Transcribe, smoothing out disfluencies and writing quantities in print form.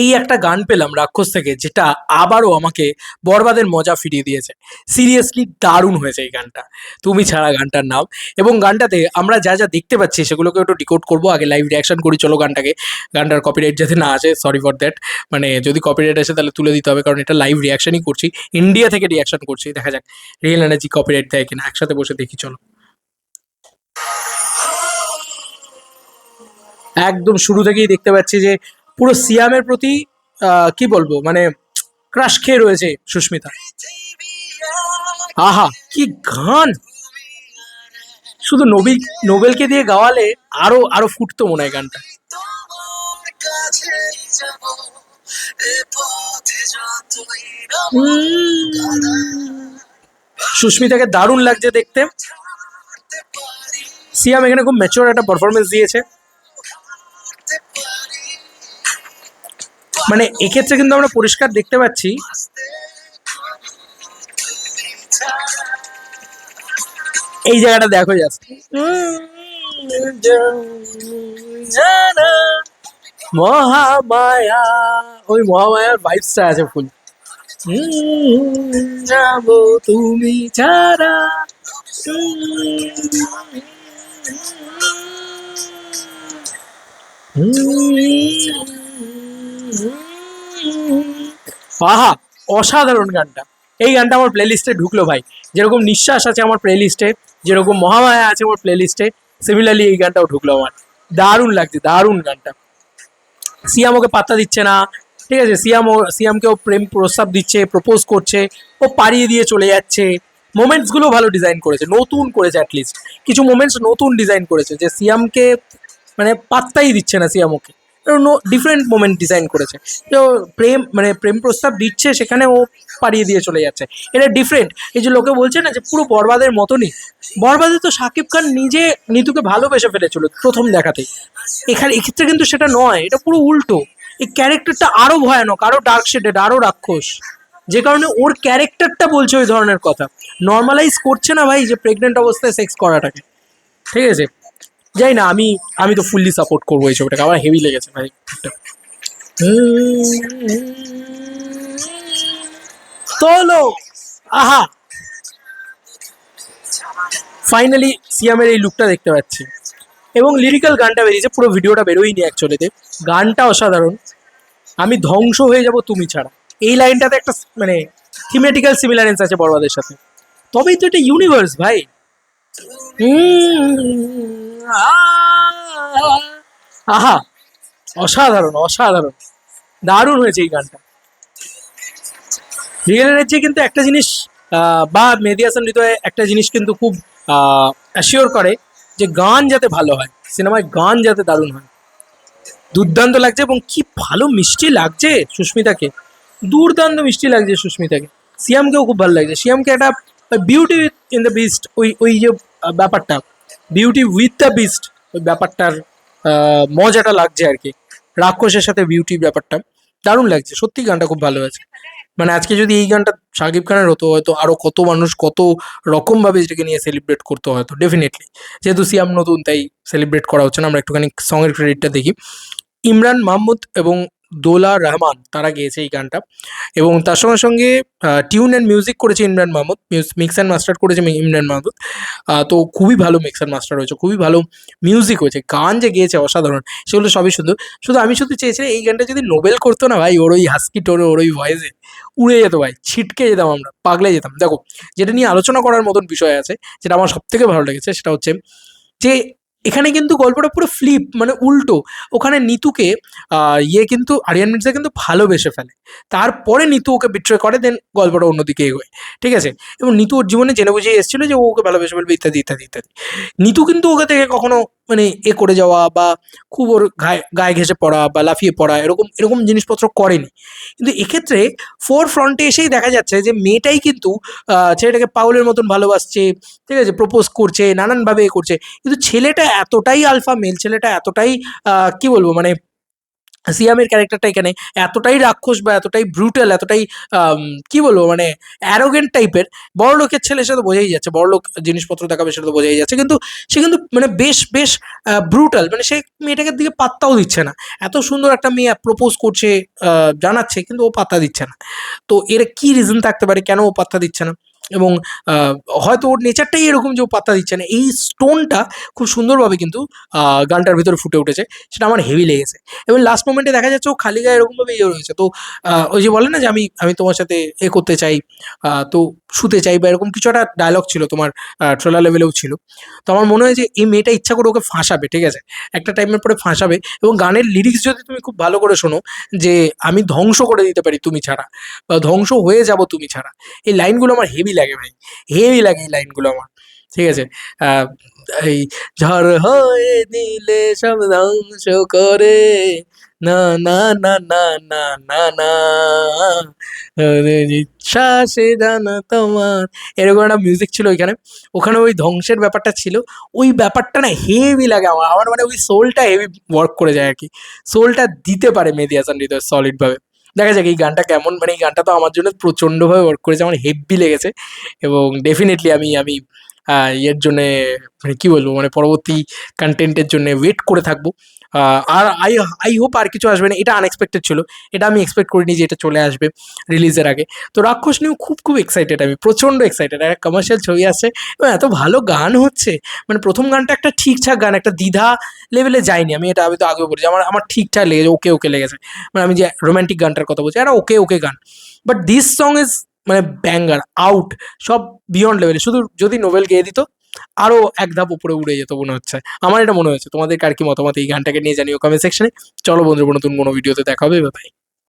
এই একটা গান পেলাম রাক্ষস থেকে, যেটা আবারও আমাকে বরবাদের মজা ফিরিয়ে দিয়েছে। সিরিয়াসলি দারুণ হয়েছে এই গানটা, তুমি ছাড়া গানটার নাম। এবং গানটাতে আমরা যা যা দেখতে পাচ্ছি সেগুলোকে একটু ডিকোড করবো, আগে লাইভ রিয়াকশন করি চলো গানটাকে। গানটার কপিরাইট যাতে না আসে, সরি ফর দ্যাট। মানে যদি কপিরাইট আসে তাহলে তুলে দিতে হবে, কারণ এটা লাইভ রিয়াকশনই করছি, ইন্ডিয়া থেকে রিয়াকশন করছি। দেখা যাক রিয়েল এনার্জি কপিরাইট দেয় কিনা, একসাথে বসে দেখি চলো। একদম শুরু থেকেই দেখতে পাচ্ছি যে পুরো সিয়ামের প্রতি কি বলবো, মানে ক্রাশ খেয়ে রয়েছে সুস্মিতা। আহা কি গান! শুধু নোবেলকে দিয়ে গাওয়ালে আরো আরো ফুটতো মনে হয় গানটা। সুস্মিতাকে দারুণ লাগছে দেখতে। সিয়াম এখানে খুব ম্যাচিওর একটা পারফরমেন্স দিয়েছে। মানে এক্ষেত্রে কিন্তু আমরা পরিষ্কার দেখতে পাচ্ছি এই জায়গাটা দেখো জাস্ট, মহামায়া, ওই মহামায়ার ভাইবসটা আছে ফুল। যাবো তুমি ছাড়া। আহা অসাধারণ গানটা। এই গানটা আমার প্লেলিস্টে ঢুকলো ভাই। যেরকম নিঃশ্বাস আছে আমার প্লেলিস্টে, যেরকম মহামায়া আছে আমার প্লেলিস্টে, সিমিলারলি এই গানটাও ঢুকলো আমার। দারুণ লাগছে, দারুণ গানটা। সিয়াম ওকে পাত্তা দিচ্ছে না, ঠিক আছে, সিয়ামকে ও প্রেম প্রস্তাব দিচ্ছে, প্রপোজ করছে, ও পাড়িয়ে দিয়ে চলে যাচ্ছে। মোমেন্টসগুলো ভালো ডিজাইন করেছে, নতুন করেছে, অ্যাটলিস্ট কিছু মোমেন্টস নতুন ডিজাইন করেছে, যে সিয়ামকে মানে পাত্তাই দিচ্ছে না সিয়াম ওকে। ডিফারেন্ট মোমেন্ট ডিজাইন করেছে। তো প্রেম প্রস্তাব দিচ্ছে, সেখানে ও পাড়িয়ে দিয়ে চলে যাচ্ছে, এটা ডিফারেন্ট। এই যে লোকে বলছে না যে পুরো বরবাদের মতনই, বরবাদে তো শাকিব খান নিজে নিতুকে ভালোবেসে ফেলেছিল প্রথম দেখাতেই। এক্ষেত্রে কিন্তু সেটা নয়, এটা পুরো উল্টো। এই ক্যারেক্টারটা আরো ভয়ানক, আরো ডার্ক শেডেড, আরো রাক্ষস, যে কারণে ওর ক্যারেক্টারটা বলছে ওই ধরনের কথা। নর্মালাইজ করছে না ভাই যে প্রেগনেন্ট অবস্থায় সেক্স করাটাকে, ঠিক আছে। যাই না, আমি আমি তো ফুললি সাপোর্ট করবো এই ছবিটাকে, আমার হেভি লেগেছে ভাই। তোলো, আহা ফাইনালি সিয়ামের এই লুকটা দেখতে পাচ্ছি। এবং লিরিক্যাল গানটা বেরিয়েছে, পুরো ভিডিওটা বেরোয়নি অ্যাকচুয়ালিতে। গানটা অসাধারণ। আমি ধ্বংস হয়ে যাব তুমি ছাড়া, এই লাইনটাতে একটা মানে থিমেটিক্যাল সিমিলারেন্স আছে বড়বাদের সাথে। তবেই তো এটা ইউনিভার্স ভাই। আহা অসাধারণ, অসাধারণ, দারুণ হয়েছে এই গানটা। রিয়েল এনার্জি কিন্তু একটা জিনিস, বা মেহেদী হাসান হৃদয় একটা জিনিস কিন্তু খুব অ্যাসিওর করে, যে গান যাতে ভালো হয়, সিনেমায় গান যাতে দারুণ হয়। দুর্দান্ত লাগছে, এবং কি ভালো মিষ্টি লাগছে সুস্মিতাকে, দুর্দান্ত মিষ্টি লাগছে সুস্মিতাকে। সিয়ামকেও খুব ভালো লাগছে, সিয়ামকে একটা বিউটি ইন দ্য বিস্ট, ওই ওই যে ব্যাপারটা, বিউটি উইথ দ্য বিস্ট, ওই ব্যাপারটার মজাটা লাগছে আর কি। রাক্ষসের সাথে বিউটি ব্যাপারটা দারুণ লাগছে, সত্যি গানটা খুব ভালো আছে। মানে আজকে যদি এই গানটা শাকিব খানের হতো, হয়তো আরো কত মানুষ কত রকম ভাবে এটাকে নিয়ে সেলিব্রেট করতে হয়তো ডেফিনেটলি। যেহেতু সিয়াম নতুন, তাই সেলিব্রেট করা হচ্ছে না। আমরা একটুখানি সঙের ক্রেডিটটা দেখি। ইমরান মাহমুদ এবং দোলা রহমান তারা গেয়েছে এই গানটা, এবং তার সঙ্গে সঙ্গে টিউন অ্যান্ড মিউজিক করেছে Imran Mahmud, mix and master করেছে ইমরান মাহমুদ। তো খুবই ভালো মিক্স অ্যান্ড মাস্টার হয়েছে, খুবই ভালো মিউজিক হয়েছে, গান যে গেয়েছে অসাধারণ, সেগুলো সবই সুন্দর। আমি শুধু চেয়েছিলাম এই গানটা যদি নোবেল করতো না ভাই, ওর ওই হাস্কি টোনে, ওর ওই ভয়েসে উড়ে যেত ভাই, ছিটকে যেতাম, আমরা পাগলে যেতাম। দেখো, যেটা নিয়ে আলোচনা করার মতন বিষয় আছে, যেটা আমার সব থেকে ভালো লেগেছে, সেটা হচ্ছে যে এখানে কিন্তু গল্পটা পুরো ফ্লিপ, মানে উল্টো। ওখানে নিতুকে কিন্তু আরিয়ান মির্জা কিন্তু ভালোবেসে ফেলে, তারপরে নিতু ওকে বিট্রে করে, দেন গল্পটা অন্যদিকে এগোয়, ঠিক আছে। এবং নিতু ওর জীবনে জেনে বুঝে এসেছিল যে ও ওকে ভালোবেসে ফেলবে, ইত্যাদি ইত্যাদি ইত্যাদি। নিতু কিন্তু ওকে থেকে কখনো মানে করে যাওয়া, বা খুব ওর গায়ে গায়ে ঘেসে পড়া বা লাফিয়ে পড়া, এরকম এরকম জিনিসপত্র করেনি। কিন্তু এক্ষেত্রে ফোর ফ্রন্টে এসেই দেখা যাচ্ছে যে মেয়েটাই কিন্তু ছেলেটাকে পাউলের মতন ভালোবাসছে, ঠিক আছে, প্রপোজ করছে, নানানভাবে করছে। কিন্তু ছেলেটা এতটাই আলফা মেল, ছেলেটা এতটাই কি বলবো, মানে সিয়ামের ক্যারেক্টারটা এখানে এতটাই রাক্ষস বা এতটাই ব্রুটাল, এতটাই আম, কি বলবো মানে অ্যারোগেন্ট টাইপের। বড় লোকের ছেলে সেটা তো বোঝাই যাচ্ছে, বড় লোক জিনিসপত্র দেখাবে সেটা তো বোঝাই যাচ্ছে, কিন্তু সে কিন্তু মানে বেশ বেশ ব্রুটাল, মানে সে মেয়েটাকে দিকে পাত্তাও দিচ্ছে না। এত সুন্দর একটা মেয়ে প্রপোজ করছে, জানাচ্ছে, কিন্তু ও পাত্তা দিচ্ছে না। তো এর কি রিজন থাকতে পারে কেন ও পাত্তা দিচ্ছে না? এবং আহ, হয়তো ওর নেচারটাই এরকম যে ও পাত্তা দিচ্ছে না। এই স্টোনটা খুব সুন্দরভাবে কিন্তু গানটার ভিতরে ফুটে উঠেছে, সেটা আমার হেভি লেগেছে। এবং লাস্ট মোমেন্টে দেখা যাচ্ছে ও খালি গায়ে এরকমভাবে ইয়ে রয়েছে, তো ওই যে বলে না যে আমি আমি তোমার সাথে এ করতে চাই, তো শুতে চাই, বা এরকম কিছু একটা ডায়লগ ছিল তোমার, ট্রেলার লেভেলেও ছিল। তো আমার মনে হয় যে এই মেয়েটা ইচ্ছা করে ওকে ফাঁসাবে, ঠিক আছে, একটা টাইমের পরে ফাঁসাবে। এবং গানের লিরিক্স যদি তুমি খুব ভালো করে শোনো, যে আমি ধ্বংস করে দিতে পারি তুমি ছাড়া, বা ধ্বংস হয়ে যাব তুমি ছাড়া, এই লাইনগুলো আমার হেভি লাগে ভাই, হেভি লাগে এই লাইনগুলো আমার, ঠিক আছে। আহ, এই ঝড় হয়ে দিলে সব ধ্বংস করে, না না না না না না না, নিঃশ্বাসে জানা তোমার, এরকম একটা মিউজিক ছিল ওইখানে। ওখানে ওই ধ্বংসের ব্যাপারটা ছিল, ওই ব্যাপারটা না হেভি লাগে আমার, আমার মানে ওই সোলটা হেভি ওয়ার্ক করে যায় আর কি, সোলটা দিতে পারে মেহেদী হাসান হৃদয় সলিড ভাবে। দেখা যাক এই গানটা কেমন, মানে এই গানটা তো আমার জন্য প্রচণ্ডভাবে ওয়ার্ক করেছে, আমার হেভি লেগেছে। এবং ডেফিনেটলি আমি ইয়ের জন্যে মানে কি বলবো, মানে পরবর্তী কন্টেন্টের জন্য ওয়েট করে থাকবো। আর আই আই হোপ আর কিছু আসবে না, এটা আনএক্সপেক্টেড ছিল, এটা আমি এক্সপেক্ট করিনি যে এটা চলে আসবে রিলিজের আগে। তো রাক্ষস নিয়েও খুব খুব এক্সাইটেড, আমি প্রচণ্ড এক্সাইটেড, একটা কমার্শিয়াল ছবি আসছে এবং এত ভালো গান হচ্ছে। মানে প্রথম গানটা একটা ঠিকঠাক গান, একটা দ্বিধা লেভেলে যায়নি, আমি তো আগেও বলেছি, আমার আমার ঠিকঠাক লেগেছে, ওকে ওকে লেগেছে। মানে আমি যে রোম্যান্টিক গানটার কথা বলছি, একটা ওকে ওকে গান। বাট দিস সং ইজ মানে ব্যাঙ্গার আউট, সব বিয়ন্ড লেভেলে। শুধু যদি নোবেল গেয়ে দিত আরো এক ধাপ উপরে উড়ে যেত মনে হচ্ছে, আমার এটা মনে হয়েছে। তোমাদের কার কি মতামত এই গানটাকে নিয়ে জানিও কমেন্ট সেকশনে। চলো বন্ধুরা, নতুন কোনো ভিডিওতে দেখা হবে, বাই।